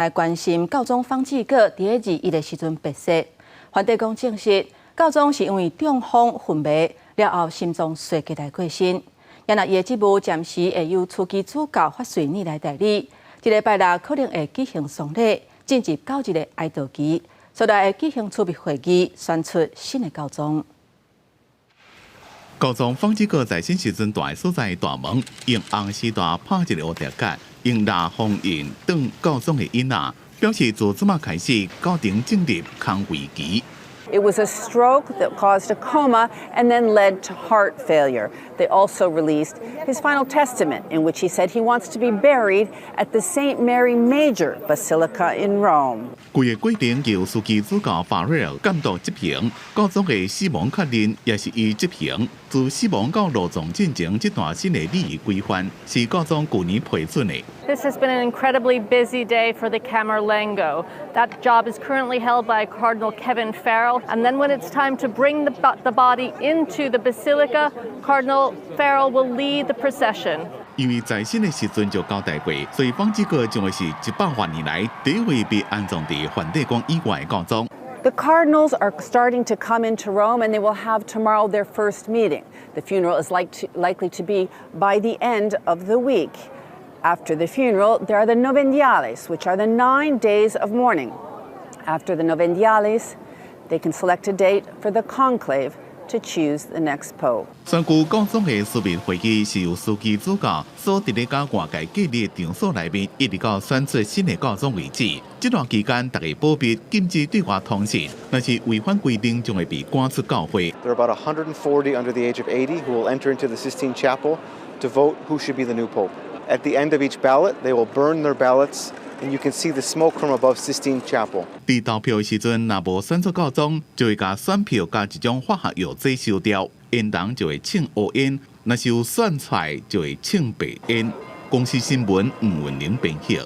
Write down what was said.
来关心教宗方济各伫个2日时阵病逝，梵蒂冈证实教宗是因为中风昏迷了后心脏衰竭来过身。也那伊的职务暂时会由初期主教法瑞尼来代理，这礼拜六可能会举行丧礼，进入到一个哀悼期，所以会举行储备会议，选出新的教宗。 教宗方济各在生时阵住的所在大门，用红丝带拍一个蝴蝶结，用蜡封印当教宗的印仔，表示自即马开始，教廷进入康危期。 It was a stroke that caused a coma and then led to heart failure. They also released his final testament, in which he said he wants to be buried at the St. Mary Major Basilica in Rome. 规个过程由书记主教法瑞尔监督执行，教宗的死亡确认也是伊执行。自死亡到落葬进程这段新的礼仪规范，是教宗去年批准的。 This has been an incredibly busy day for the Camerlengo. That job is currently held by Cardinal Kevin Farrell. And then when it's time to bring the body into the Basilica, Cardinal Farrell will lead the procession. 因为在生的时阵就交代过，所以方济各将会是100多年来第一位被安葬伫梵蒂冈以外的教宗。 The cardinals are starting to come into Rome, and they will have tomorrow their first meeting. The funeral is likely to be by the end of the week. After the funeral, there are the Novendiales, which are the 9 days of mourning. After the Novendiales, they can select a date for the conclave to choose the next pope. 选举教宗的书面会议是由书记主教所伫咧甲外界建立的场所内面，一直到选出新的教宗为止。这段期间，大家保密，禁止对外通信，若是违反规定，将会被赶出教会。 There are about 140 under the age of 80 who will enter into the Sistine Chapel to vote who should be the new pope. At the end of each ballot, they will burn their ballots, and you can see the smoke from above Sistine Chapel. 伫投票的时阵，若无选出教宗，就会甲选票加一种化学药剂烧掉，烟筒就会称黑烟；若是有选出来，就会称白烟。公司新闻吴文玲编辑。